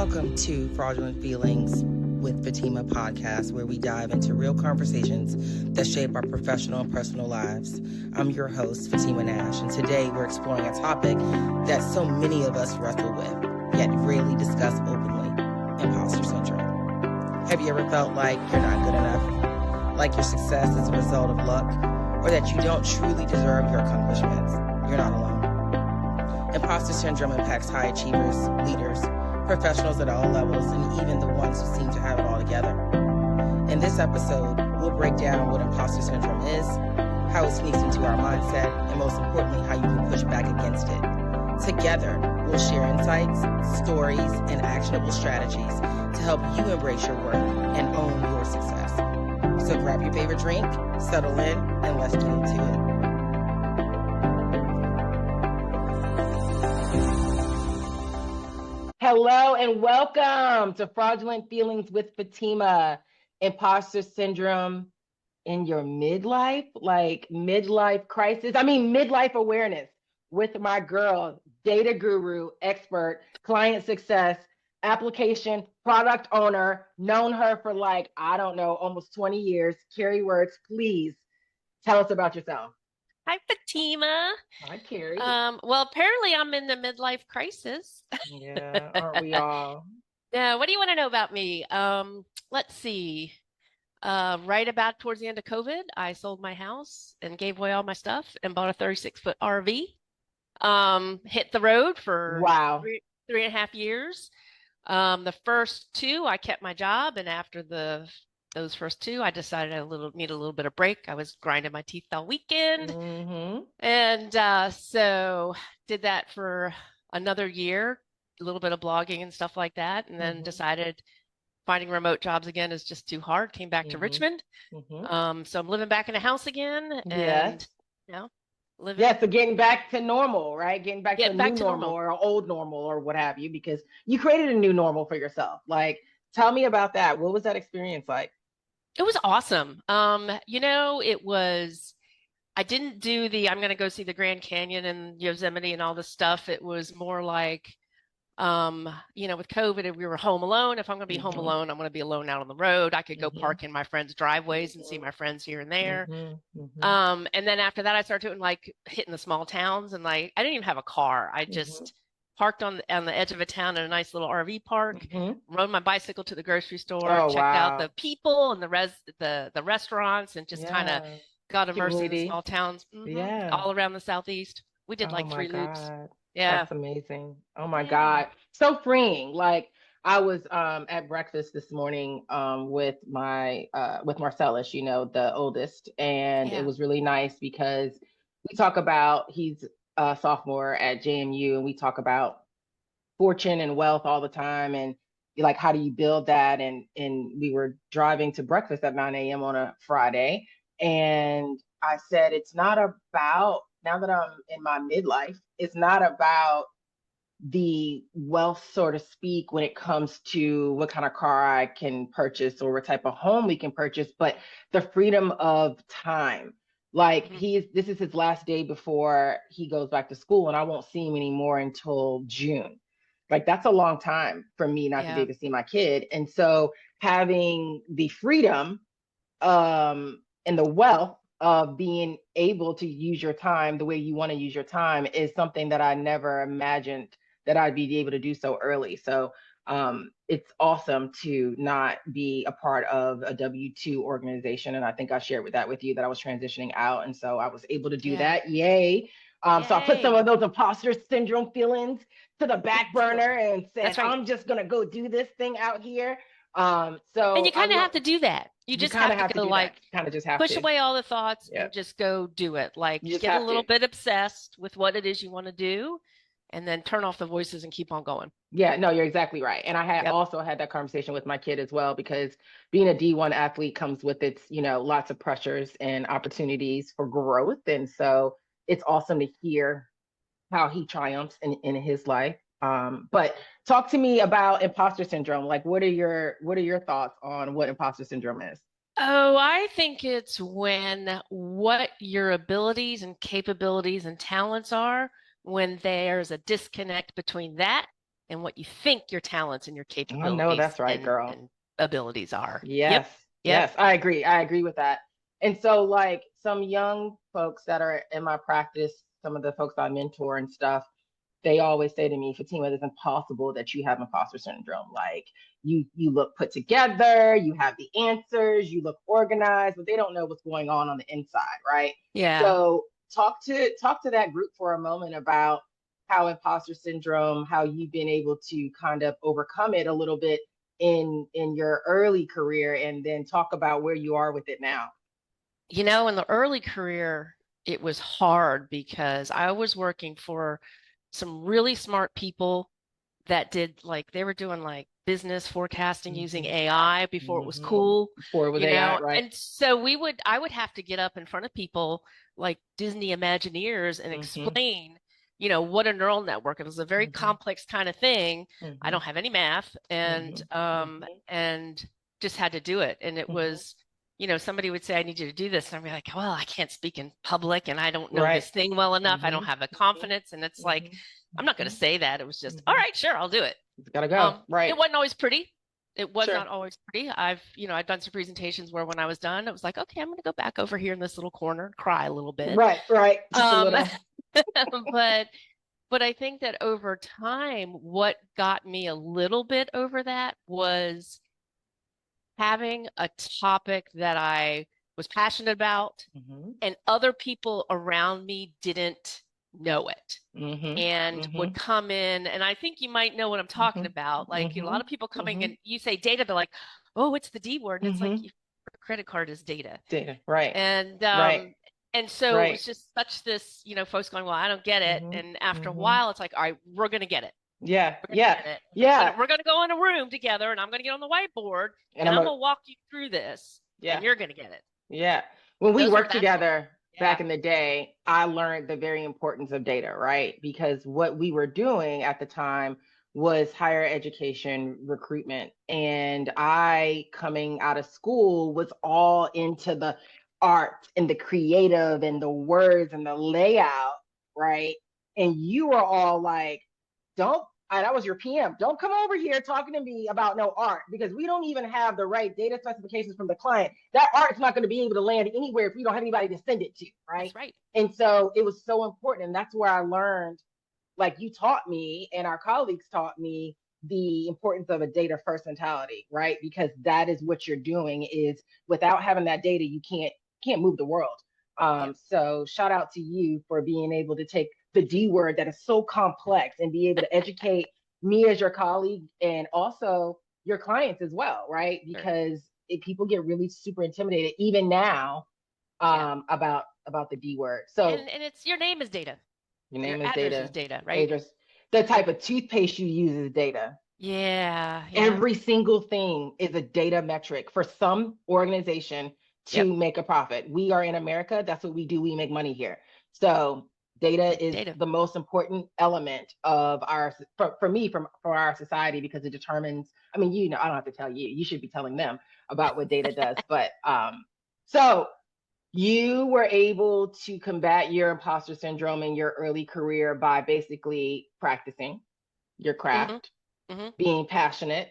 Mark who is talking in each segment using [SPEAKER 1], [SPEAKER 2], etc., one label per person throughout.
[SPEAKER 1] Welcome to Fraudulent Feelings with Fatima podcast, where we dive into real conversations that shape our professional and personal lives. I'm your host, Fatima Nash, and today we're exploring a topic that so many of us wrestle with, yet rarely discuss openly: imposter syndrome. Have you ever felt like you're not good enough, like your success is a result of luck, or that you don't truly deserve your accomplishments? You're not alone. Imposter syndrome impacts high achievers, leaders, professionals at all levels, and even the ones who seem to have it all together. In this episode, we'll break down what imposter syndrome is, how it sneaks into our mindset, and most importantly, how you can push back against it. Together, we'll share insights, stories, and actionable strategies to help you embrace your worth and own your success. So grab your favorite drink, settle in, and let's get into it. Hello and welcome to Fraudulent Feelings with Fatima. Imposter syndrome in your midlife, like midlife crisis. Midlife awareness with my girl, data guru, expert, client success, application, product owner, known her for almost 20 years. Keri Works, please tell us about yourself.
[SPEAKER 2] Hi, Fatima.
[SPEAKER 1] Hi, Keri.
[SPEAKER 2] Well, apparently I'm in the midlife crisis.
[SPEAKER 1] Yeah, aren't we all?
[SPEAKER 2] Yeah, what do you want to know about me? Let's see. Right about towards the end of COVID, I sold my house and gave away all my stuff and bought a 36-foot RV. Hit the road for three and a half years. The first two, I kept my job, and after those first two, I decided I need a little bit of break. I was grinding my teeth all weekend.
[SPEAKER 1] Mm-hmm.
[SPEAKER 2] And so did that for another year, a little bit of blogging and stuff like that. And then decided finding remote jobs again is just too hard. Came back to Richmond. So I'm living back in a house again. And, living.
[SPEAKER 1] So getting back to normal, right? Getting back to a new normal or old normal or what have you, because you created a new normal for yourself. Like, tell me about that. What was that experience like?
[SPEAKER 2] It was awesome. I didn't do I'm going to go see the Grand Canyon and Yosemite and all this stuff. It was more like, with COVID, we were home alone. If I'm going to be home alone, I'm going to be alone out on the road. I could go park in my friends' driveways and see my friends here and there. And then after that, I started doing hitting the small towns, and I didn't even have a car. I just parked on the edge of a town in a nice little RV park, rode my bicycle to the grocery store, checked out the people and the restaurants, and just kind of got immersed in the small towns all around the Southeast. We did 3 loops. Yeah.
[SPEAKER 1] That's amazing. Oh my God. So freeing. I was at breakfast this morning with Marcellus, the oldest, and it was really nice because we talk about he's a sophomore at JMU, and we talk about fortune and wealth all the time, and how do you build that? And we were driving to breakfast at 9 a.m. on a Friday, and I said, it's not about, now that I'm in my midlife, it's not about the wealth, so to speak, when it comes to what kind of car I can purchase or what type of home we can purchase, but the freedom of time. This is his last day before he goes back to school, and I won't see him anymore until June. That's a long time for me not to be able to see my kid. And so having the freedom and the wealth of being able to use your time the way you want to use your time is something that I never imagined that I'd be able to do so early. So it's awesome to not be a part of a W-2 organization. And I think I shared that with you, that I was transitioning out. And so I was able to do that. Yay. So I put some of those imposter syndrome feelings to the back burner and said, I'm just going to go do this thing out here. And
[SPEAKER 2] you kind of have to do that. You just have to go push away all the thoughts and just go do it. Get a little bit obsessed with what it is you want to do, and then turn off the voices and keep on going.
[SPEAKER 1] Yeah, no, you're exactly right. And I had also had that conversation with my kid as well, because being a D1 athlete comes with its, lots of pressures and opportunities for growth. And so it's awesome to hear how he triumphs in his life. But talk to me about imposter syndrome. What are your thoughts on what imposter syndrome is?
[SPEAKER 2] Oh, I think it's when what your abilities and capabilities and talents are, when there's a disconnect between that and what you think your talents and your
[SPEAKER 1] I know
[SPEAKER 2] capabilities
[SPEAKER 1] that's right, girl.
[SPEAKER 2] and abilities are.
[SPEAKER 1] Yes.
[SPEAKER 2] Yep.
[SPEAKER 1] Yes, I agree. I agree with that. And so, like, some young folks that are in my practice, some of the folks I mentor and stuff, they always say to me, Fatima, it's impossible that you have imposter syndrome. Like, you look put together, you have the answers, you look organized, but they don't know what's going on the inside, right?
[SPEAKER 2] Yeah.
[SPEAKER 1] So talk to that group for a moment about how imposter syndrome, how you've been able to kind of overcome it a little bit in your early career, and then talk about where you are with it now.
[SPEAKER 2] You know, in the early career, it was hard because I was working for some really smart people that did like they were doing like business forecasting using
[SPEAKER 1] Mm-hmm.
[SPEAKER 2] AI before it was
[SPEAKER 1] Mm-hmm.
[SPEAKER 2] cool,
[SPEAKER 1] Before it was AI, right?
[SPEAKER 2] And so I would have to get up in front of people like Disney Imagineers and
[SPEAKER 1] Mm-hmm.
[SPEAKER 2] explain, what a neural network. It was a very
[SPEAKER 1] Mm-hmm.
[SPEAKER 2] complex kind of thing. I
[SPEAKER 1] Mm-hmm.
[SPEAKER 2] don't have any math
[SPEAKER 1] Mm-hmm.
[SPEAKER 2] and just had to do it. And it
[SPEAKER 1] Mm-hmm.
[SPEAKER 2] was somebody would say, I need you to do this. And I'd be like, well, I can't speak in public and I don't know
[SPEAKER 1] Right.
[SPEAKER 2] this thing well enough. I don't
[SPEAKER 1] Mm-hmm.
[SPEAKER 2] have the
[SPEAKER 1] Mm-hmm.
[SPEAKER 2] confidence. And it's like, I'm not going
[SPEAKER 1] Mm-hmm.
[SPEAKER 2] to say that. It was just, all
[SPEAKER 1] Mm-hmm.
[SPEAKER 2] right, sure, I'll do it.
[SPEAKER 1] It's gotta go. Right.
[SPEAKER 2] It wasn't always pretty. It was
[SPEAKER 1] Sure.
[SPEAKER 2] not always pretty. I'd done some presentations where when I was done, it was like, okay, I'm going to go back over here in this little corner and cry a little bit.
[SPEAKER 1] Right. Right. Just a
[SPEAKER 2] Um,
[SPEAKER 1] little.
[SPEAKER 2] but I think that over time, what got me a little bit over that was having a topic that I was passionate about
[SPEAKER 1] Mm-hmm.
[SPEAKER 2] and other people around me didn't know it
[SPEAKER 1] Mm-hmm.
[SPEAKER 2] and would
[SPEAKER 1] Mm-hmm.
[SPEAKER 2] come in. And I think you might know what I'm talking about.
[SPEAKER 1] Mm-hmm.
[SPEAKER 2] Like a
[SPEAKER 1] Mm-hmm.
[SPEAKER 2] lot of people coming
[SPEAKER 1] Mm-hmm.
[SPEAKER 2] and you say data, they're like, oh, it's the D word. And it's like,
[SPEAKER 1] Mm-hmm.
[SPEAKER 2] your credit card is data.
[SPEAKER 1] Data. Right.
[SPEAKER 2] And
[SPEAKER 1] Right.
[SPEAKER 2] so it
[SPEAKER 1] Right.
[SPEAKER 2] was just such this, folks going, well, I don't get it.
[SPEAKER 1] Mm-hmm.
[SPEAKER 2] And after a
[SPEAKER 1] Mm-hmm.
[SPEAKER 2] while, it's like, all right, we're going to get it.
[SPEAKER 1] Yeah.
[SPEAKER 2] We're going to
[SPEAKER 1] Yeah.
[SPEAKER 2] get it.
[SPEAKER 1] Yeah.
[SPEAKER 2] We're going to go in a room together and I'm going to get on the whiteboard
[SPEAKER 1] And
[SPEAKER 2] and
[SPEAKER 1] I'm
[SPEAKER 2] I'm
[SPEAKER 1] a
[SPEAKER 2] going to walk you through this
[SPEAKER 1] yeah.
[SPEAKER 2] and you're going to get it.
[SPEAKER 1] Yeah. When we
[SPEAKER 2] Those were
[SPEAKER 1] worked
[SPEAKER 2] that's what
[SPEAKER 1] together
[SPEAKER 2] yeah.
[SPEAKER 1] back in the day, I learned the very importance of data, right? Because what we were doing at the time was higher education recruitment. And I, coming out of school, was all into the art and the creative and the words and the layout, right? And you were all like, don't that was your PM. Don't come over here talking to me about no art because we don't even have the right data specifications from the client. That art is not going to be able to land anywhere if we don't have anybody to send it to, right?
[SPEAKER 2] That's right.
[SPEAKER 1] And so it was so important. And that's where I learned, like you taught me and our colleagues taught me the importance of a data first mentality, right? Because that is what you're doing is without having that data, you can't move the world.
[SPEAKER 2] Yep.
[SPEAKER 1] So shout out to you for being able to take the D word that is so complex and be able to educate me as your colleague and also your clients as well, right?
[SPEAKER 2] Sure.
[SPEAKER 1] Because people get really super intimidated even now
[SPEAKER 2] Yeah.
[SPEAKER 1] About the D word. So
[SPEAKER 2] And it's your name is data.
[SPEAKER 1] your
[SPEAKER 2] Your
[SPEAKER 1] name is
[SPEAKER 2] address is
[SPEAKER 1] data.
[SPEAKER 2] data, right?
[SPEAKER 1] Address. The type
[SPEAKER 2] Like
[SPEAKER 1] of toothpaste you use is data.
[SPEAKER 2] yeah, yeah.
[SPEAKER 1] Every single thing is a data metric for some organization
[SPEAKER 2] Yep.
[SPEAKER 1] to make a profit. We are in America. That's what we do. We make money here. So data is
[SPEAKER 2] Data.
[SPEAKER 1] the most important element of our for me for our society because it determines. I mean, I don't have to tell you. You should be telling them about what data does. But so you were able to combat your imposter syndrome in your early career by basically practicing your
[SPEAKER 2] Mm-hmm.
[SPEAKER 1] craft,
[SPEAKER 2] Mm-hmm.
[SPEAKER 1] being passionate,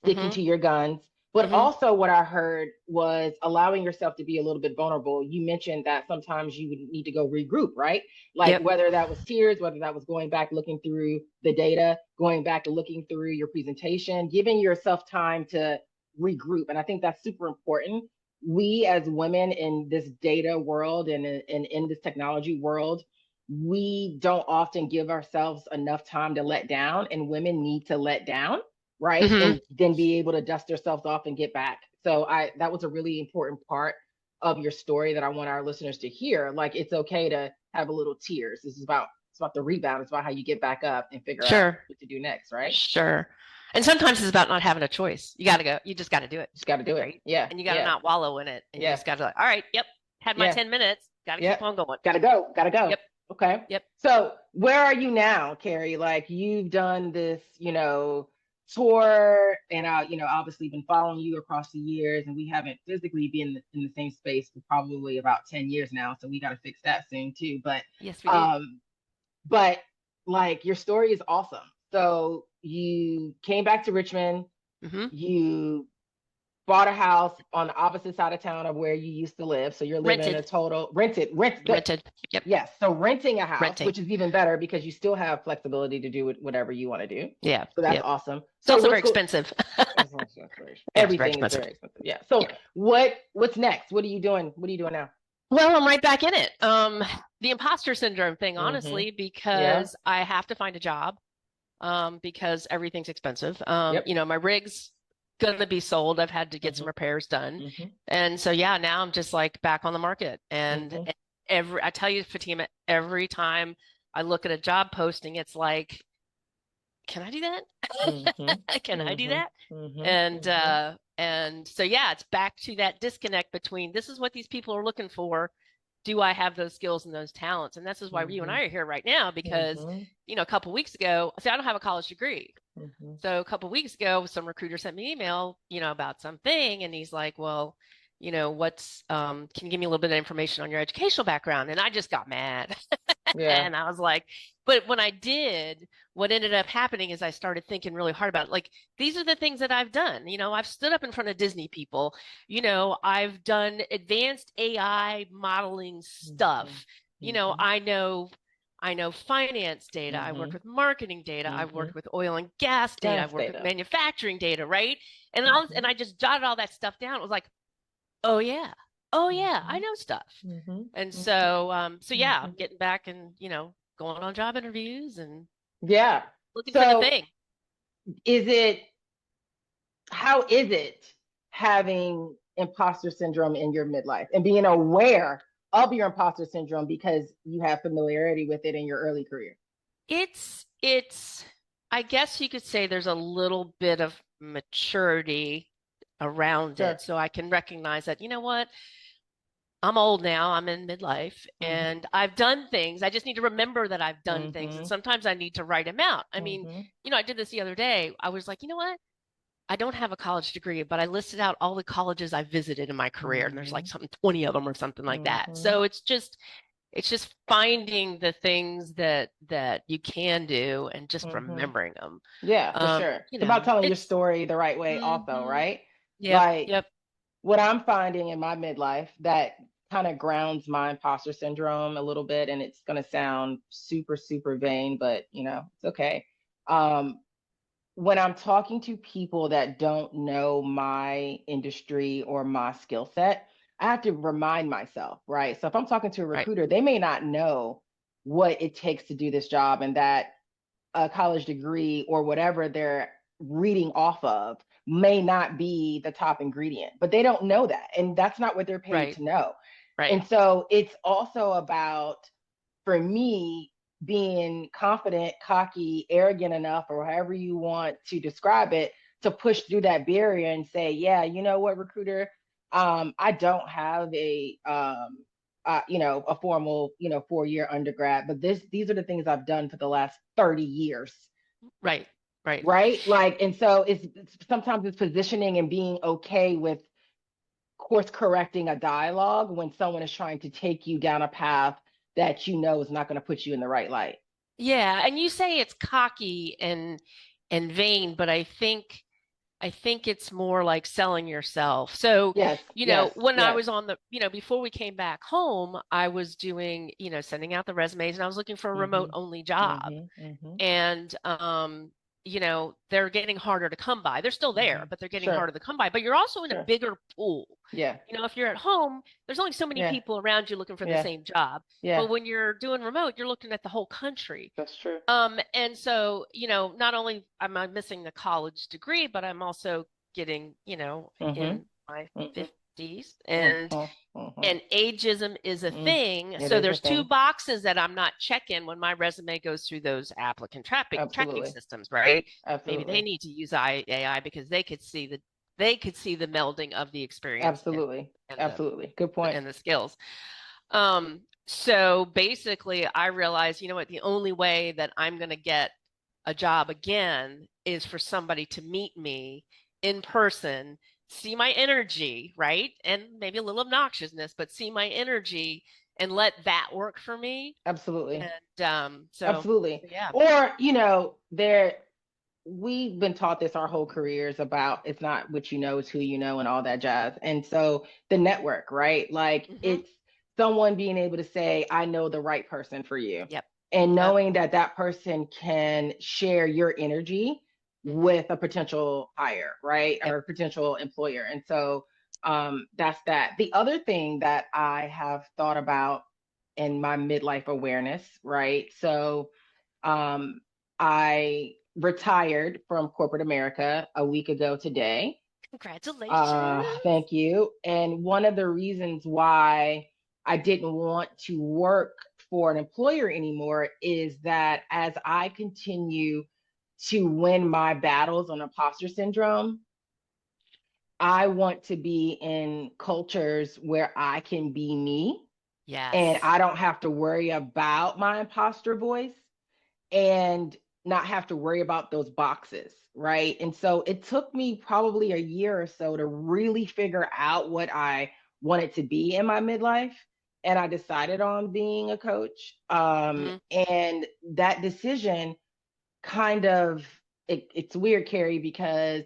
[SPEAKER 1] sticking
[SPEAKER 2] Mm-hmm.
[SPEAKER 1] to your guns. But
[SPEAKER 2] Mm-hmm.
[SPEAKER 1] also, what I heard was allowing yourself to be a little bit vulnerable. You mentioned that sometimes you would need to go regroup, right? Like
[SPEAKER 2] Yep.
[SPEAKER 1] whether that was tears, whether that was going back, looking through the data, going back and looking through your presentation, giving yourself time to regroup. And I think that's super important. We as women in this data world and in this technology world, we don't often give ourselves enough time to let down, and women need to let down, right?
[SPEAKER 2] Mm-hmm.
[SPEAKER 1] And then be able to dust themselves off and get back. So that was a really important part of your story that I want our listeners to hear. Like it's okay to have a little tears. It's about the rebound. It's about how you get back up and figure out
[SPEAKER 2] Sure.
[SPEAKER 1] what to do next, right?
[SPEAKER 2] Sure. And sometimes it's about not having a choice. You got to go. You just got to do it.
[SPEAKER 1] Just got to do it.
[SPEAKER 2] Right.
[SPEAKER 1] Yeah.
[SPEAKER 2] And you got to
[SPEAKER 1] Yeah.
[SPEAKER 2] not wallow in it. And you
[SPEAKER 1] Yeah.
[SPEAKER 2] just got to like, all right, yep, had my
[SPEAKER 1] Yeah.
[SPEAKER 2] 10 minutes. Got to
[SPEAKER 1] Yeah.
[SPEAKER 2] keep on going.
[SPEAKER 1] Got to go. Got to go.
[SPEAKER 2] Yep.
[SPEAKER 1] Okay.
[SPEAKER 2] Yep.
[SPEAKER 1] So where are you now, Keri? Like you've done this, tour, and obviously been following you across the years, and we haven't physically been in the same space for probably about 10 years now. So we got to fix that soon too. But
[SPEAKER 2] yes, we do.
[SPEAKER 1] but like your story is awesome. So you came back to Richmond,
[SPEAKER 2] Mm-hmm.
[SPEAKER 1] you bought a house on the opposite side of town of where you used to live. So you're living
[SPEAKER 2] Rented.
[SPEAKER 1] a total rent.
[SPEAKER 2] Rented. Yep.
[SPEAKER 1] Yes. So renting a house,
[SPEAKER 2] Renting.
[SPEAKER 1] which is even better because you still have flexibility to do whatever you want to do.
[SPEAKER 2] Yeah.
[SPEAKER 1] So that's
[SPEAKER 2] Yep.
[SPEAKER 1] awesome.
[SPEAKER 2] It's
[SPEAKER 1] So
[SPEAKER 2] also very
[SPEAKER 1] what's go-
[SPEAKER 2] expensive. Yeah, it's very
[SPEAKER 1] everything is
[SPEAKER 2] expensive.
[SPEAKER 1] very expensive. Yeah. So
[SPEAKER 2] Yeah.
[SPEAKER 1] what's next? What are you doing? What are you doing now?
[SPEAKER 2] Well, I'm right back in it. The imposter syndrome thing,
[SPEAKER 1] Mm-hmm.
[SPEAKER 2] honestly,
[SPEAKER 1] Yeah.
[SPEAKER 2] because I have to find a job, because everything's expensive.
[SPEAKER 1] Yep.
[SPEAKER 2] My rig's gonna be sold. I've had to get some
[SPEAKER 1] Mm-hmm.
[SPEAKER 2] repairs done.
[SPEAKER 1] Mm-hmm.
[SPEAKER 2] And so yeah, now I'm just like back on the market. And
[SPEAKER 1] Mm-hmm.
[SPEAKER 2] I tell you, Fatima, every time I look at a job posting, it's like, can I do that?
[SPEAKER 1] Mm-hmm.
[SPEAKER 2] Can I do
[SPEAKER 1] Mm-hmm.
[SPEAKER 2] that?
[SPEAKER 1] Mm-hmm.
[SPEAKER 2] And
[SPEAKER 1] Mm-hmm.
[SPEAKER 2] uh and so yeah, it's back to that disconnect between this is what these people are looking for. Do I have those skills and those talents? And this is why you and
[SPEAKER 1] Mm-hmm.
[SPEAKER 2] I are here right now because,
[SPEAKER 1] Mm-hmm.
[SPEAKER 2] a couple of weeks ago, see, I don't have a college degree.
[SPEAKER 1] Mm-hmm.
[SPEAKER 2] So a couple of weeks ago, some recruiter sent me an email, about something, and he's like, "Well, what's can you give me a little bit of information on your educational background?" And I just got mad.
[SPEAKER 1] Yeah.
[SPEAKER 2] And I was like, but when I did, what ended up happening is I started thinking really hard about it. Like, these are the things that I've done. I've stood up in front of Disney people. I've done advanced AI modeling stuff.
[SPEAKER 1] Mm-hmm.
[SPEAKER 2] I know finance data. I
[SPEAKER 1] Mm-hmm.
[SPEAKER 2] work with marketing data. I've
[SPEAKER 1] Mm-hmm.
[SPEAKER 2] worked with oil and gas data. I've
[SPEAKER 1] Gas
[SPEAKER 2] worked with
[SPEAKER 1] data.
[SPEAKER 2] manufacturing data, right? And
[SPEAKER 1] Mm-hmm.
[SPEAKER 2] I just jotted all that stuff down. It was like, oh yeah, oh yeah, I
[SPEAKER 1] Mm-hmm.
[SPEAKER 2] know stuff.
[SPEAKER 1] Mm-hmm.
[SPEAKER 2] And
[SPEAKER 1] Mm-hmm.
[SPEAKER 2] so yeah,
[SPEAKER 1] Mm-hmm.
[SPEAKER 2] I'm getting back and going on job interviews and
[SPEAKER 1] Yeah.
[SPEAKER 2] looking for the
[SPEAKER 1] So
[SPEAKER 2] thing.
[SPEAKER 1] is it how is it having imposter syndrome in your midlife and being aware of your imposter syndrome because you have familiarity with it in your early career?
[SPEAKER 2] It's I guess you could say there's a little bit of maturity around it.
[SPEAKER 1] Sure.
[SPEAKER 2] So I can recognize that, you know what? I'm old now. I'm in midlife
[SPEAKER 1] Mm-hmm.
[SPEAKER 2] and I've done things. I just need to remember that I've done things. And
[SPEAKER 1] Mm-hmm.
[SPEAKER 2] sometimes I need to write them out. I mean,
[SPEAKER 1] Mm-hmm.
[SPEAKER 2] I did this the other day. I was like, you know what? I don't have a college degree, but I listed out all the colleges I visited in my career, and there's like
[SPEAKER 1] Mm-hmm.
[SPEAKER 2] something 20 of them or something like that.
[SPEAKER 1] Mm-hmm.
[SPEAKER 2] So it's just finding the things that you can do and just
[SPEAKER 1] Mm-hmm.
[SPEAKER 2] remembering them.
[SPEAKER 1] Yeah, for sure.
[SPEAKER 2] You
[SPEAKER 1] It's about
[SPEAKER 2] know,
[SPEAKER 1] telling your
[SPEAKER 2] it's
[SPEAKER 1] story the right way also,
[SPEAKER 2] mm-hmm.
[SPEAKER 1] right?
[SPEAKER 2] Yep,
[SPEAKER 1] Like
[SPEAKER 2] yep,
[SPEAKER 1] what I'm finding in my midlife that kind of grounds my imposter syndrome a little bit, and it's going to sound super, super vain, but it's okay. Um, when I'm talking to people that don't know my industry or my skill set, I have to remind myself, right? So if I'm talking to a
[SPEAKER 2] right,
[SPEAKER 1] recruiter, they may not know what it takes to do this job and that a college degree or whatever they're reading off of may not be the top ingredient, but they don't know that. And that's not what they're paid
[SPEAKER 2] right,
[SPEAKER 1] to know.
[SPEAKER 2] right.
[SPEAKER 1] And so it's also about, for me, being confident, cocky, arrogant enough, or however you want to describe it, to push through that barrier and say, yeah, you know what, recruiter, I don't have a formal, 4-year undergrad, but these are the things I've done for the last 30 years.
[SPEAKER 2] Right, right.
[SPEAKER 1] Right. Like, and so it's sometimes it's positioning and being okay with course correcting a dialogue when someone is trying to take you down a path that is not going to put you in the right light.
[SPEAKER 2] Yeah, and you say it's cocky and vain, but I think it's more like selling yourself. So,
[SPEAKER 1] Yes, yes,
[SPEAKER 2] when I
[SPEAKER 1] yes.
[SPEAKER 2] was on the, before we came back home, I was doing, sending out the resumes and I was looking for a remote
[SPEAKER 1] Mm-hmm.
[SPEAKER 2] only job.
[SPEAKER 1] Mm-hmm. Mm-hmm.
[SPEAKER 2] And they're getting harder to come by. They're still there,
[SPEAKER 1] Mm-hmm.
[SPEAKER 2] but they're getting
[SPEAKER 1] Sure,
[SPEAKER 2] harder to come by. But you're also in a
[SPEAKER 1] sure.
[SPEAKER 2] bigger pool.
[SPEAKER 1] Yeah,
[SPEAKER 2] If you're at home, there's only so many
[SPEAKER 1] yeah,
[SPEAKER 2] people around you looking for the
[SPEAKER 1] yeah,
[SPEAKER 2] same job.
[SPEAKER 1] yeah.
[SPEAKER 2] But when you're doing remote, you're looking at the whole country.
[SPEAKER 1] That's true.
[SPEAKER 2] And so, not only am I missing the college degree, but I'm also getting,
[SPEAKER 1] Mm-hmm.
[SPEAKER 2] in my
[SPEAKER 1] Mm-hmm.
[SPEAKER 2] 50s and
[SPEAKER 1] Mm-hmm. Mm-hmm.
[SPEAKER 2] and ageism is a
[SPEAKER 1] Mm.
[SPEAKER 2] thing.
[SPEAKER 1] It
[SPEAKER 2] So
[SPEAKER 1] is a
[SPEAKER 2] there's two
[SPEAKER 1] thing.
[SPEAKER 2] boxes that I'm not checking when my resume goes through those applicant tracking
[SPEAKER 1] Absolutely.
[SPEAKER 2] systems, right? Maybe they
[SPEAKER 1] Absolutely.
[SPEAKER 2] need to use AI because they could see the melding of the experience and
[SPEAKER 1] Absolutely.
[SPEAKER 2] and the
[SPEAKER 1] Absolutely. Good point.
[SPEAKER 2] and the skills. So basically I realized, you know what, the only way that I'm going to get a job again is for somebody to meet me in person, see my energy, right? And maybe a little obnoxiousness, but see my energy and let that work for me.
[SPEAKER 1] Absolutely.
[SPEAKER 2] And
[SPEAKER 1] Absolutely.
[SPEAKER 2] yeah.
[SPEAKER 1] Or, we've been taught this our whole careers about it's not what you know, it's who you know and all that jazz. And so the network, right? Like it's someone being able to say, I know the right person for you.
[SPEAKER 2] Yep.
[SPEAKER 1] And knowing that that person can share your energy with a potential hire, right?
[SPEAKER 2] Yep.
[SPEAKER 1] Or a potential employer. And so that's that. The other thing that I have thought about in my midlife awareness, right? So I retired from corporate America a week ago today.
[SPEAKER 2] Congratulations.
[SPEAKER 1] Thank you. And one of the reasons why I didn't want to work for an employer anymore is that as I continue to win my battles on imposter syndrome, I want to be in cultures where I can be me.
[SPEAKER 2] Yes.
[SPEAKER 1] And I don't have to worry about my imposter voice and not have to worry about those boxes, right? And so it took me probably a year or so to really figure out what I wanted to be in my midlife. And I decided on being a coach. And that decision kind of, it's weird, Keri, because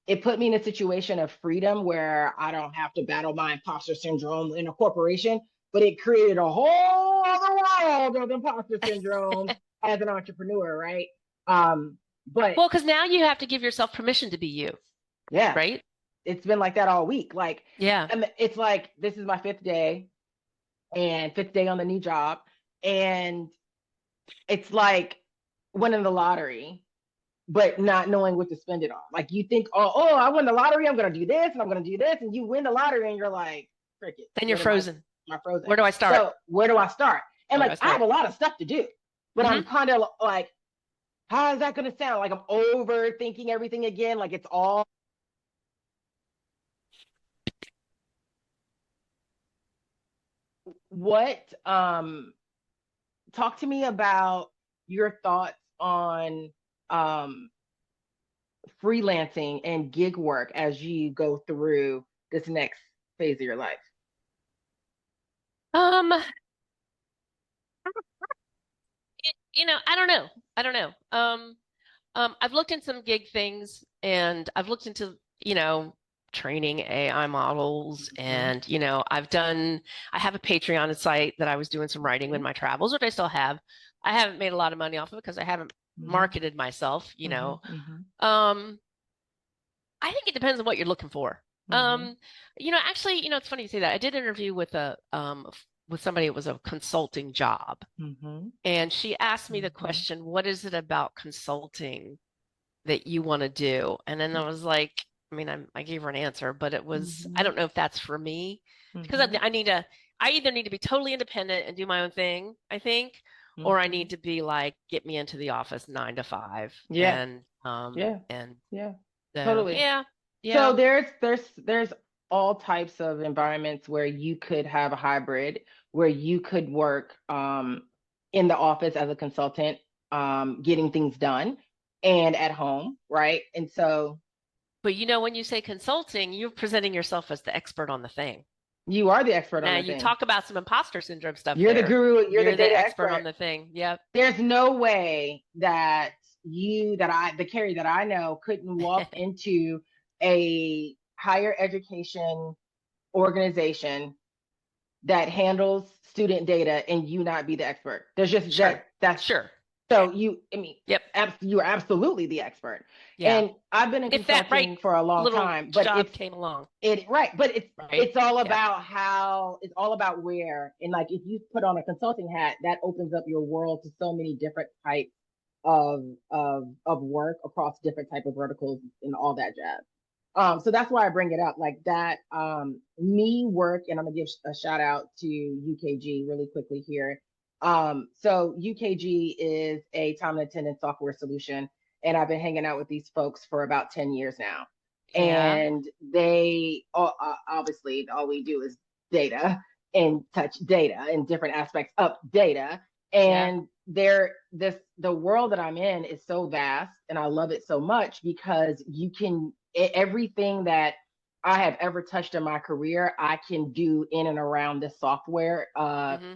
[SPEAKER 1] it put me in a situation of freedom where I don't have to battle my imposter syndrome in a corporation, but it created a whole other world of imposter syndrome as an entrepreneur, right? But
[SPEAKER 2] because now you have to give yourself permission to be you.
[SPEAKER 1] Yeah.
[SPEAKER 2] Right.
[SPEAKER 1] It's been like that all week. Like,
[SPEAKER 2] yeah,
[SPEAKER 1] it's like this is my fifth day on the new job. And it's like winning the lottery, but not knowing what to spend it on. Like you think, oh, I won the lottery, I'm gonna do this and I'm gonna do this, and you win the lottery and you're like, cricket.
[SPEAKER 2] Then you're frozen.
[SPEAKER 1] I'm frozen.
[SPEAKER 2] Where do I start?
[SPEAKER 1] So where do I start? And I have a lot of stuff to do, but I'm kind of like, how is that gonna sound? Like I'm overthinking everything again. Like it's all. What talk to me about your thoughts on freelancing and gig work as you go through this next phase of your life?
[SPEAKER 2] I don't know. I've looked into some gig things and I've looked into, training AI models and, I have a Patreon site that I was doing some writing in my travels, which I still have. I haven't made a lot of money off of it because I haven't marketed myself, I think it depends on what you're looking for. Actually, it's funny you say that. I did an interview with with somebody. It was a consulting job, and she asked me the question, "What is it about consulting that you want to do?" And then I was like, I gave her an answer, but it was I don't know if that's for me because I either need to be totally independent and do my own thing, I think, or I need to be like get me into the office 9 to 5.
[SPEAKER 1] Yeah.
[SPEAKER 2] And
[SPEAKER 1] totally.
[SPEAKER 2] Yeah.
[SPEAKER 1] So there's all types of environments where you could have a hybrid, where you could work in the office as a consultant, getting things done, and at home, right? And so.
[SPEAKER 2] But when you say consulting, you're presenting yourself as the expert on the thing.
[SPEAKER 1] You are the expert on the thing.
[SPEAKER 2] Now you talk about some imposter syndrome stuff.
[SPEAKER 1] You're the guru. You're the data expert
[SPEAKER 2] on the thing. Yep.
[SPEAKER 1] There's no way that the Keri that I know couldn't walk into a higher education organization that handles student data and you not be the expert. There's just that's
[SPEAKER 2] sure.
[SPEAKER 1] So
[SPEAKER 2] yep,
[SPEAKER 1] you are absolutely the expert.
[SPEAKER 2] Yeah.
[SPEAKER 1] And I've been in consulting for a long time, but
[SPEAKER 2] it came along.
[SPEAKER 1] But it's all about it's all about where, and like if you put on a consulting hat, that opens up your world to so many different types of work across different type of verticals and all that jazz. So that's why I bring it up, like that. Me work, and I'm gonna give a shout out to UKG really quickly here. So UKG is a time and attendance software solution, and I've been hanging out with these folks for about 10 years now. Yeah. And they obviously all we do is data and touch data and different aspects of data. And the world that I'm in is so vast, and I love it so much because you can everything that I have ever touched in my career, I can do in and around the software
[SPEAKER 2] Mm-hmm.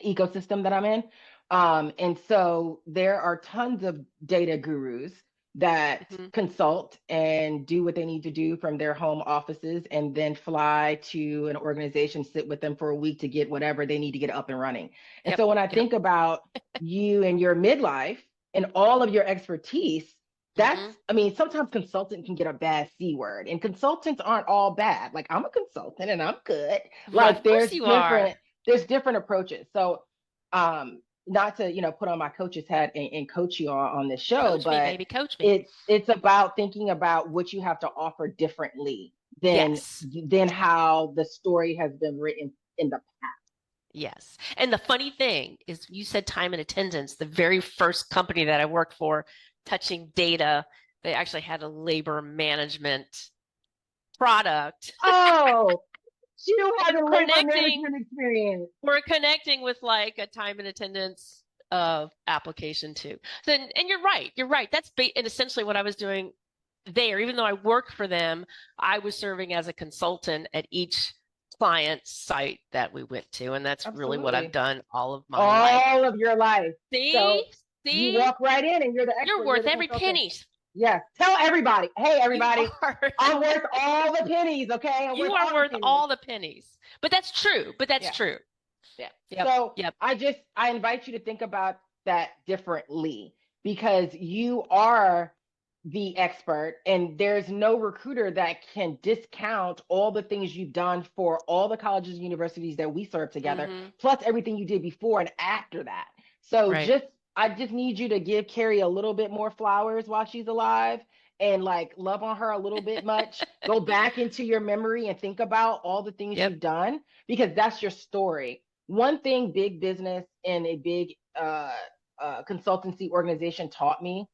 [SPEAKER 1] ecosystem that I'm in. And so there are tons of data gurus that
[SPEAKER 2] Mm-hmm.
[SPEAKER 1] consult and do what they need to do from their home offices and then fly to an organization, sit with them for a week to get whatever they need to get up and running. And
[SPEAKER 2] Yep.
[SPEAKER 1] so when I
[SPEAKER 2] Yep.
[SPEAKER 1] think about you and your midlife and all of your expertise, that's,
[SPEAKER 2] Mm-hmm.
[SPEAKER 1] I mean, sometimes consultant can get a bad C word, and consultants aren't all bad. Like, I'm a consultant and I'm good.
[SPEAKER 2] Of
[SPEAKER 1] Like,
[SPEAKER 2] course you are.
[SPEAKER 1] there's different approaches. So, not to, put on my coach's hat and coach you on this show,
[SPEAKER 2] Coach me,
[SPEAKER 1] but
[SPEAKER 2] baby. Coach me.
[SPEAKER 1] it's about thinking about what you have to offer differently
[SPEAKER 2] Yes.
[SPEAKER 1] than how the story has been written in the past.
[SPEAKER 2] Yes. And the funny thing is, you said time and attendance. The very first company that I worked for, touching data, they actually had a labor management product.
[SPEAKER 1] Oh, you had a labor
[SPEAKER 2] connecting
[SPEAKER 1] management experience.
[SPEAKER 2] We're connecting with like a time and attendance application too. So, and you're right. That's and essentially what I was doing there. Even though I worked for them, I was serving as a consultant at each client site that we went to, and that's really what I've
[SPEAKER 1] Absolutely.
[SPEAKER 2] done all of my life.
[SPEAKER 1] All of your life. So
[SPEAKER 2] See,
[SPEAKER 1] you
[SPEAKER 2] see,
[SPEAKER 1] walk right in and you're the
[SPEAKER 2] you're
[SPEAKER 1] expert, you're
[SPEAKER 2] worth
[SPEAKER 1] the
[SPEAKER 2] every
[SPEAKER 1] consultant.
[SPEAKER 2] penny.
[SPEAKER 1] Yes. Tell everybody, hey,
[SPEAKER 2] You
[SPEAKER 1] everybody,
[SPEAKER 2] are.
[SPEAKER 1] I'm worth all the pennies, okay? I'm
[SPEAKER 2] You
[SPEAKER 1] worth
[SPEAKER 2] are
[SPEAKER 1] all the
[SPEAKER 2] worth
[SPEAKER 1] pennies.
[SPEAKER 2] all the pennies. But that's true. But that's
[SPEAKER 1] Yeah.
[SPEAKER 2] true.
[SPEAKER 1] Yeah.
[SPEAKER 2] Yep.
[SPEAKER 1] So
[SPEAKER 2] Yep.
[SPEAKER 1] I invite you to think about that differently, because you are the expert and there's no recruiter that can discount all the things you've done for all the colleges and universities that we serve together,
[SPEAKER 2] Mm-hmm.
[SPEAKER 1] plus everything you did before and after that. So
[SPEAKER 2] Right.
[SPEAKER 1] I just need you to give Keri a little bit more flowers while she's alive, and like love on her a little bit much. Go back into your memory and think about all the things
[SPEAKER 2] Yep.
[SPEAKER 1] you've done, because that's your story. One thing big business and a big consultancy organization taught me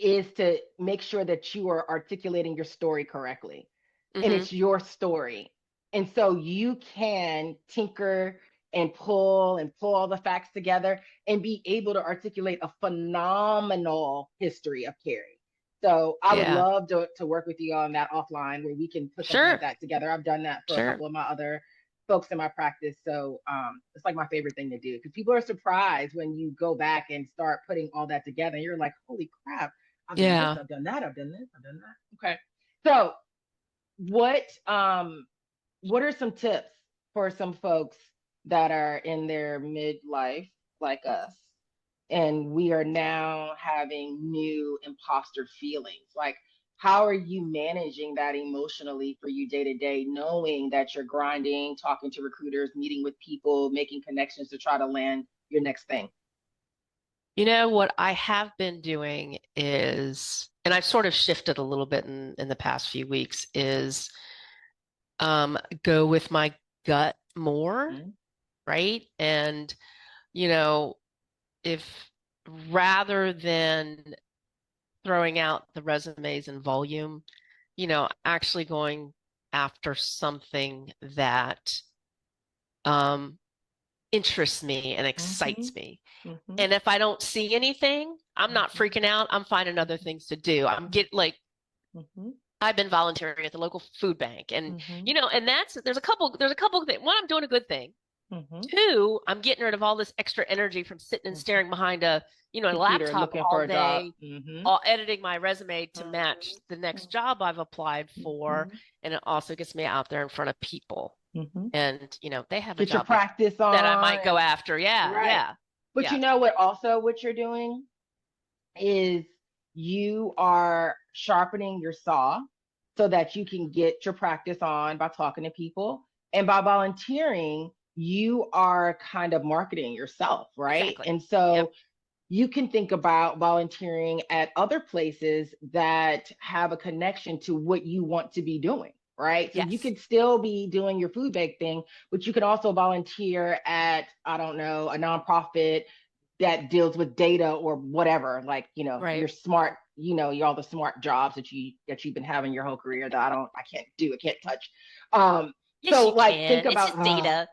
[SPEAKER 1] is to make sure that you are articulating your story correctly. And
[SPEAKER 2] Mm-hmm.
[SPEAKER 1] it's your story. And so you can tinker and pull all the facts together and be able to articulate a phenomenal history of Keri. So I would
[SPEAKER 2] Yeah.
[SPEAKER 1] love to work with you on that offline where we can put something like
[SPEAKER 2] Sure.
[SPEAKER 1] that together. I've done that for a
[SPEAKER 2] Sure.
[SPEAKER 1] couple of my other folks in my practice. So it's like my favorite thing to do, because people are surprised when you go back and start putting all that together. And you're like, holy crap, I've done this,
[SPEAKER 2] Yeah.
[SPEAKER 1] I've done that, I've done this, I've done that. Okay. So what are some tips for some folks that are in their midlife like us, and we are now having new imposter feelings? Like, how are you managing that emotionally for you day to day, knowing that you're grinding, talking to recruiters, meeting with people, making connections to try to land your next thing?
[SPEAKER 2] You know what I have been doing is, and I've sort of shifted a little bit in the past few weeks, is go with my gut more,
[SPEAKER 1] Mm-hmm.
[SPEAKER 2] right? And, you know, if rather than throwing out the resumes in volume, actually going after something that um, interests me and
[SPEAKER 1] Mm-hmm.
[SPEAKER 2] excites me.
[SPEAKER 1] Mm-hmm.
[SPEAKER 2] And if I don't see anything, I'm not freaking out. I'm finding other things to do.
[SPEAKER 1] Mm-hmm.
[SPEAKER 2] I've been volunteering at the local food bank, and
[SPEAKER 1] Mm-hmm.
[SPEAKER 2] and there's a couple of things. One, I'm doing a good thing.
[SPEAKER 1] Mm-hmm.
[SPEAKER 2] Two, I'm getting rid of all this extra energy from sitting and
[SPEAKER 1] Mm-hmm.
[SPEAKER 2] staring behind a
[SPEAKER 1] Computer
[SPEAKER 2] laptop
[SPEAKER 1] looking
[SPEAKER 2] all
[SPEAKER 1] for a job.
[SPEAKER 2] day,
[SPEAKER 1] Mm-hmm.
[SPEAKER 2] all editing my resume to match the
[SPEAKER 1] Mm-hmm.
[SPEAKER 2] next job I've applied for.
[SPEAKER 1] Mm-hmm.
[SPEAKER 2] And it also gets me out there in front of people.
[SPEAKER 1] Mm-hmm.
[SPEAKER 2] And, they have a
[SPEAKER 1] Get your
[SPEAKER 2] job that
[SPEAKER 1] practice
[SPEAKER 2] I
[SPEAKER 1] on.
[SPEAKER 2] might go after. Yeah,
[SPEAKER 1] Right.
[SPEAKER 2] yeah,
[SPEAKER 1] But
[SPEAKER 2] yeah.
[SPEAKER 1] you know what, also, what you're doing is you are sharpening your saw so that you can get your practice on by talking to people. And by volunteering, you are kind of marketing yourself, right?
[SPEAKER 2] Exactly.
[SPEAKER 1] And
[SPEAKER 2] Yep.
[SPEAKER 1] so you can think about volunteering at other places that have a connection to what you want to be doing, right? So you
[SPEAKER 2] Yes.
[SPEAKER 1] could still be doing your food bank thing, but you could also volunteer at, I don't know, a nonprofit that deals with data or whatever. Like,
[SPEAKER 2] Right.
[SPEAKER 1] you're smart, all the smart jobs that you've been having your whole career that I can't do, I can't touch.
[SPEAKER 2] Yes,
[SPEAKER 1] So
[SPEAKER 2] you
[SPEAKER 1] like think
[SPEAKER 2] can. It's
[SPEAKER 1] about
[SPEAKER 2] just data.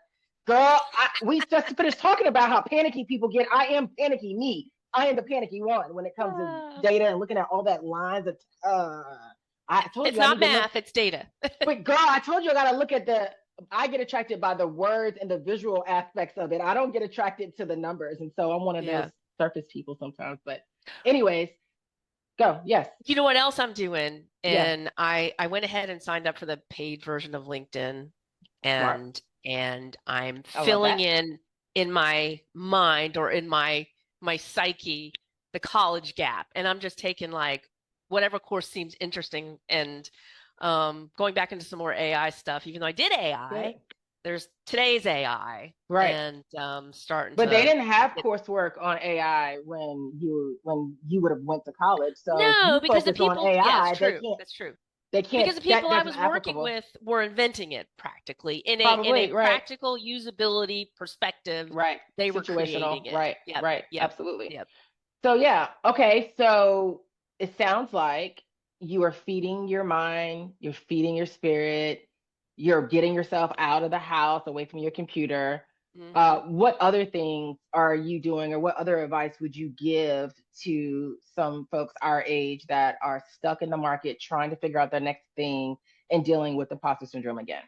[SPEAKER 1] girl, we just finished talking about how panicky people get. I am panicky, me. I am the panicky one when it comes to
[SPEAKER 2] Ah.
[SPEAKER 1] data and looking at all that lines of. I told
[SPEAKER 2] it's
[SPEAKER 1] you I
[SPEAKER 2] not
[SPEAKER 1] need to look.
[SPEAKER 2] math, it's data.
[SPEAKER 1] But girl, I told you I gotta look at I get attracted by the words and the visual aspects of it. I don't get attracted to the numbers. And so I'm one of those surface people sometimes. But anyways, go. Yes.
[SPEAKER 2] You know what else I'm doing? And
[SPEAKER 1] yeah.
[SPEAKER 2] I went ahead and signed up for the paid version of LinkedIn,
[SPEAKER 1] Smart.
[SPEAKER 2] and I'm
[SPEAKER 1] I love
[SPEAKER 2] filling
[SPEAKER 1] that.
[SPEAKER 2] in my mind or in my psyche the college gap. And I'm just taking like whatever course seems interesting and going back into some more AI stuff, even though I did AI.
[SPEAKER 1] Good.
[SPEAKER 2] There's today's AI,
[SPEAKER 1] right?
[SPEAKER 2] And starting
[SPEAKER 1] but
[SPEAKER 2] to.
[SPEAKER 1] they didn't have coursework on AI when you would have went to college. So if
[SPEAKER 2] No,
[SPEAKER 1] you
[SPEAKER 2] because the
[SPEAKER 1] focus on
[SPEAKER 2] people. Yeah,
[SPEAKER 1] AI,
[SPEAKER 2] it's true. That's true.
[SPEAKER 1] They can't.
[SPEAKER 2] Because the people I
[SPEAKER 1] That's
[SPEAKER 2] was
[SPEAKER 1] not
[SPEAKER 2] working
[SPEAKER 1] applicable.
[SPEAKER 2] with were inventing it practically in
[SPEAKER 1] Probably,
[SPEAKER 2] a
[SPEAKER 1] right.
[SPEAKER 2] practical usability perspective.
[SPEAKER 1] Right.
[SPEAKER 2] They were
[SPEAKER 1] Situational.
[SPEAKER 2] creating it.
[SPEAKER 1] Right.
[SPEAKER 2] Yep.
[SPEAKER 1] Right.
[SPEAKER 2] Yep.
[SPEAKER 1] Absolutely.
[SPEAKER 2] Yep.
[SPEAKER 1] So yeah. Okay. So it sounds like you are feeding your mind, you're feeding your spirit, you're getting yourself out of the house, away from your computer. What other things are you doing, or what other advice would you give to some folks our age that are stuck in the market trying to figure out their next thing and dealing with imposter syndrome again?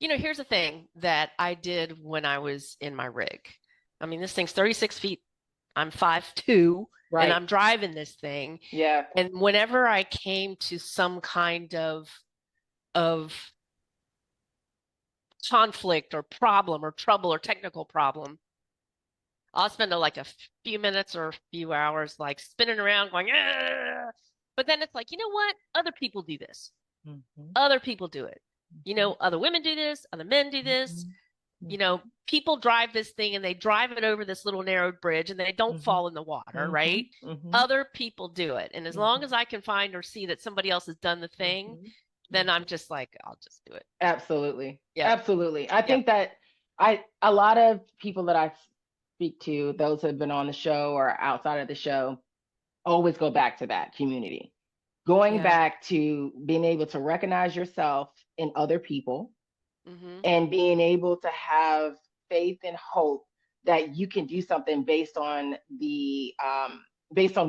[SPEAKER 2] You know, here's the thing that I did when I was in my rig. I mean, this thing's 36 feet. I'm 5'2",
[SPEAKER 1] right.
[SPEAKER 2] and I'm driving this thing.
[SPEAKER 1] Yeah.
[SPEAKER 2] And whenever I came to some kind of conflict or problem or trouble or technical problem, I'll spend like a few minutes or a few hours like spinning around going, ah! But then it's like, you know what? Other people do this. Other people do it. You know, other women do this, other men do this. You know, people drive this thing and they drive it over this little narrow bridge and they don't fall in the water, right? Other people do it. And as long as I can find or see that somebody else has done the thing, then I'm just like, I'll just do it.
[SPEAKER 1] Absolutely. Yeah. Absolutely. I think that a lot of people that I speak to, those who have been on the show or outside of the show, always go back to that community. Going back to being able to recognize yourself in other people and being able to have faith and hope that you can do something based on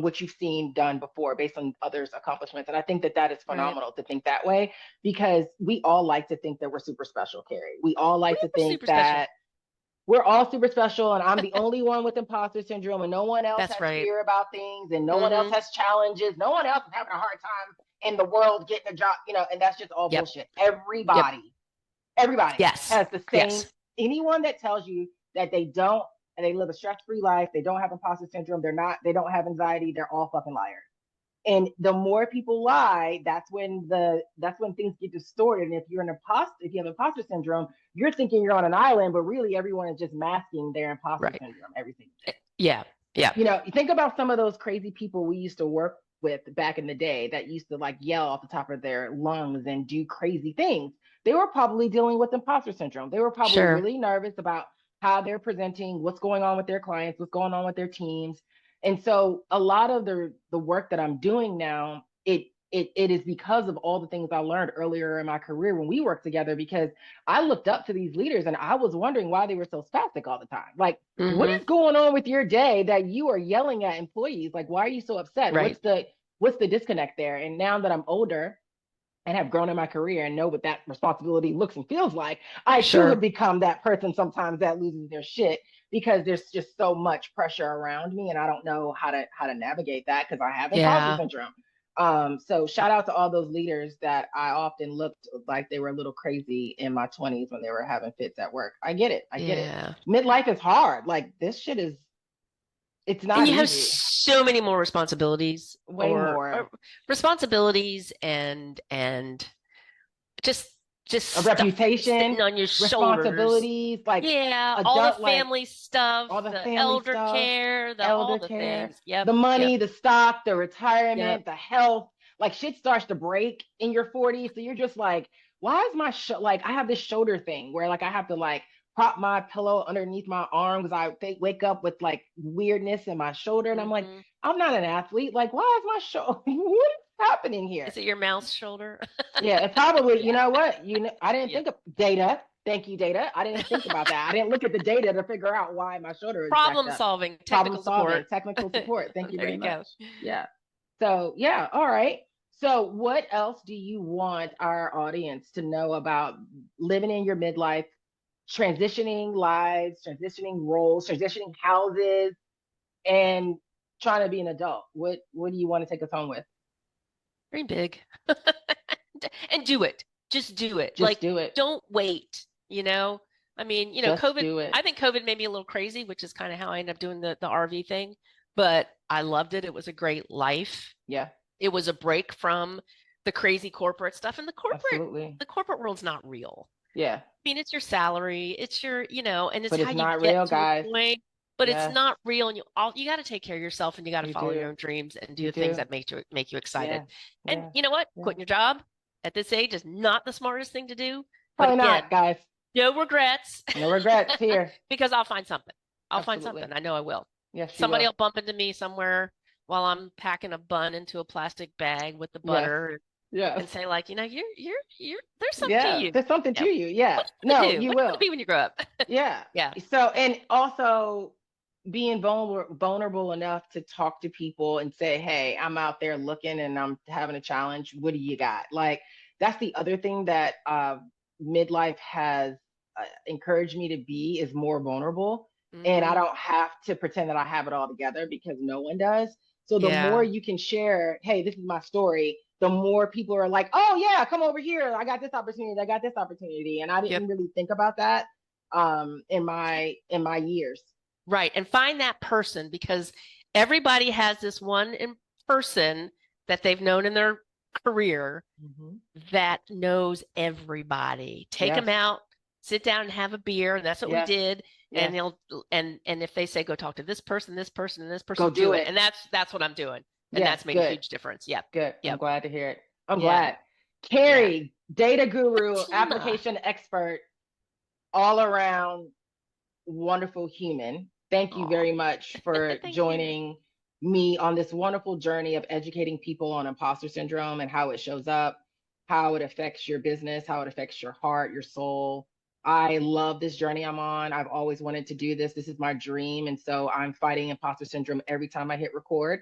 [SPEAKER 1] what you've seen done before, based on others' accomplishments. And I think that is phenomenal to think that way, because we all like to think that we're super special, Keri. We all like to think that we're all super special and I'm the only one with imposter syndrome and no one else has fear about things and no one else has challenges. No one else is having a hard time in the world getting a job, and that's just all bullshit. Everybody has the same. Anyone that tells you that they live a stress-free life, they don't have imposter syndrome, they don't have anxiety, they're all fucking liars. And the more people lie, that's when things get distorted. And if you have imposter syndrome, you're thinking you're on an island, but really everyone is just masking their imposter syndrome every single day.
[SPEAKER 2] Yeah.
[SPEAKER 1] You think about some of those crazy people we used to work with back in the day that used to like yell off the top of their lungs and do crazy things. They were probably dealing with imposter syndrome. They were probably really nervous about how they're presenting, what's going on with their clients, what's going on with their teams. And so a lot of the work that I'm doing now, it is because of all the things I learned earlier in my career when we worked together, because I looked up to these leaders and I was wondering why they were so spastic all the time. Like, what is going on with your day that you are yelling at employees? Like, why are you so upset? What's the disconnect there? And now that I'm older and have grown in my career and know what that responsibility looks and feels like, I too have become that person sometimes that loses their shit, because there's just so much pressure around me and I don't know how to navigate that because I have imposter syndrome. So shout out to all those leaders that I often looked like they were a little crazy in my 20s when they were having fits at work. I get it. Midlife is hard. Like, this shit is, it's not
[SPEAKER 2] and you
[SPEAKER 1] easy.
[SPEAKER 2] Have so many more responsibilities,
[SPEAKER 1] way more
[SPEAKER 2] responsibilities and just
[SPEAKER 1] a reputation
[SPEAKER 2] on your
[SPEAKER 1] responsibilities,
[SPEAKER 2] shoulders.
[SPEAKER 1] like
[SPEAKER 2] all the family stuff,
[SPEAKER 1] all the family
[SPEAKER 2] elder
[SPEAKER 1] stuff,
[SPEAKER 2] care, all the things.
[SPEAKER 1] The money, the stock, the retirement, the health. Like, shit starts to break in your 40s, so you're just like, why is my like, I have this shoulder thing where like I have to like prop my pillow underneath my arm because I wake up with like weirdness in my shoulder, and I'm like, I'm not an athlete. Like, why is my shoulder? What is happening here?
[SPEAKER 2] Is it your mouse shoulder?
[SPEAKER 1] Yeah, it probably. You know what? I didn't think of data. Thank you, data. I didn't think about that. I didn't look at the data to figure out why my shoulder is
[SPEAKER 2] problem solving, technical support.
[SPEAKER 1] Thank you very much. Yeah. So yeah, all right. So, what else do you want our audience to know about living in your midlife, transitioning lives, transitioning roles, transitioning houses, and trying to be an adult? What do you want to take us home with?
[SPEAKER 2] Dream big and do it. Just do it.
[SPEAKER 1] Just
[SPEAKER 2] Like,
[SPEAKER 1] do it.
[SPEAKER 2] don't wait, you know? I mean,
[SPEAKER 1] Just
[SPEAKER 2] COVID,
[SPEAKER 1] do it.
[SPEAKER 2] I think COVID made me a little crazy, which is kind of how I ended up doing the RV thing, but I loved it. It was a great life.
[SPEAKER 1] Yeah,
[SPEAKER 2] It was a break from the crazy corporate stuff, and
[SPEAKER 1] absolutely.
[SPEAKER 2] the corporate world's not real.
[SPEAKER 1] Yeah,
[SPEAKER 2] I mean, it's your salary, it's your, and it's
[SPEAKER 1] but
[SPEAKER 2] how
[SPEAKER 1] it's
[SPEAKER 2] you
[SPEAKER 1] not
[SPEAKER 2] get
[SPEAKER 1] real,
[SPEAKER 2] to a
[SPEAKER 1] guys.
[SPEAKER 2] point, but it's
[SPEAKER 1] Yes,
[SPEAKER 2] not real. And you got to take care of yourself, and you got to
[SPEAKER 1] you
[SPEAKER 2] follow your
[SPEAKER 1] do.
[SPEAKER 2] own dreams and do
[SPEAKER 1] You
[SPEAKER 2] the things
[SPEAKER 1] do.
[SPEAKER 2] that make you excited.
[SPEAKER 1] Yeah,
[SPEAKER 2] And
[SPEAKER 1] yeah,
[SPEAKER 2] you know what?
[SPEAKER 1] yeah.
[SPEAKER 2] Quitting your job at this age is not the smartest thing to do. But
[SPEAKER 1] Probably
[SPEAKER 2] again,
[SPEAKER 1] not, guys.
[SPEAKER 2] no regrets
[SPEAKER 1] No regrets here.
[SPEAKER 2] because I'll find something. I'll find
[SPEAKER 1] Absolutely.
[SPEAKER 2] something. I know I will.
[SPEAKER 1] Yes, you
[SPEAKER 2] Somebody
[SPEAKER 1] will.
[SPEAKER 2] will bump into me somewhere while I'm packing a bun into a plastic bag with the
[SPEAKER 1] Yes.
[SPEAKER 2] butter
[SPEAKER 1] Yes.
[SPEAKER 2] and say like, you're there's something to
[SPEAKER 1] Yeah.
[SPEAKER 2] you.
[SPEAKER 1] There's something to
[SPEAKER 2] Yeah.
[SPEAKER 1] you. Yeah.
[SPEAKER 2] What do you want
[SPEAKER 1] No,
[SPEAKER 2] to do?
[SPEAKER 1] you
[SPEAKER 2] What do you want to
[SPEAKER 1] will.
[SPEAKER 2] be when you grow up?
[SPEAKER 1] Yeah.
[SPEAKER 2] Yeah.
[SPEAKER 1] So, and also being vulnerable enough to talk to people and say, hey, I'm out there looking and I'm having a challenge. What do you got? Like, that's the other thing that midlife has encouraged me to be is more vulnerable. And I
[SPEAKER 2] Hmm.
[SPEAKER 1] don't have to pretend that I have it all together because no one does. So the more
[SPEAKER 2] Yeah.
[SPEAKER 1] you can share, hey, this is my story, the more people are like, oh yeah, come over here. I got this opportunity. I got this opportunity. And I
[SPEAKER 2] Yep.
[SPEAKER 1] didn't really think about that in my years.
[SPEAKER 2] Right. And find that person because everybody has this one in person that they've known in their career
[SPEAKER 1] Mm-hmm.
[SPEAKER 2] that knows everybody. Take them
[SPEAKER 1] Yes,
[SPEAKER 2] out, sit down and have a beer. And that's what we
[SPEAKER 1] yes,
[SPEAKER 2] did. And
[SPEAKER 1] yes.
[SPEAKER 2] they'll and if they say go talk to this person, and this
[SPEAKER 1] Go
[SPEAKER 2] person,
[SPEAKER 1] do
[SPEAKER 2] do it.
[SPEAKER 1] it.
[SPEAKER 2] And that's what I'm doing. And
[SPEAKER 1] Yes,
[SPEAKER 2] that's made a
[SPEAKER 1] good,
[SPEAKER 2] huge difference. Yep.
[SPEAKER 1] good. I'm
[SPEAKER 2] Yep.
[SPEAKER 1] glad to hear it. I'm
[SPEAKER 2] Yeah.
[SPEAKER 1] glad.
[SPEAKER 2] Yeah.
[SPEAKER 1] Keri, data guru,
[SPEAKER 2] Fatima.
[SPEAKER 1] application expert, all around wonderful human. Thank you
[SPEAKER 2] Oh,
[SPEAKER 1] very much for
[SPEAKER 2] thank you.
[SPEAKER 1] joining me on this wonderful journey of educating people on imposter syndrome and how it shows up, how it affects your business, how it affects your heart, your soul. I love this journey I'm on. I've always wanted to do this. This is my dream. And so I'm fighting imposter syndrome every time I hit record.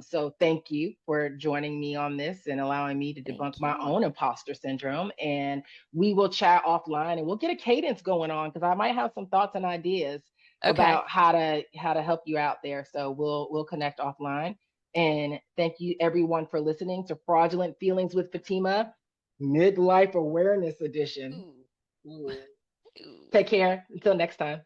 [SPEAKER 1] So thank you for joining me on this and allowing me to
[SPEAKER 2] Thank
[SPEAKER 1] debunk my
[SPEAKER 2] you.
[SPEAKER 1] own imposter syndrome. And we will chat offline and we'll get a cadence going on because I might have some thoughts and ideas
[SPEAKER 2] Okay.
[SPEAKER 1] about how to help you out there. So we'll connect offline. And thank you everyone for listening to Fraudulent Feelings with Fatima, Midlife Awareness Edition.
[SPEAKER 2] Ooh.
[SPEAKER 1] Ooh.
[SPEAKER 2] Ooh.
[SPEAKER 1] Take care. Until next time.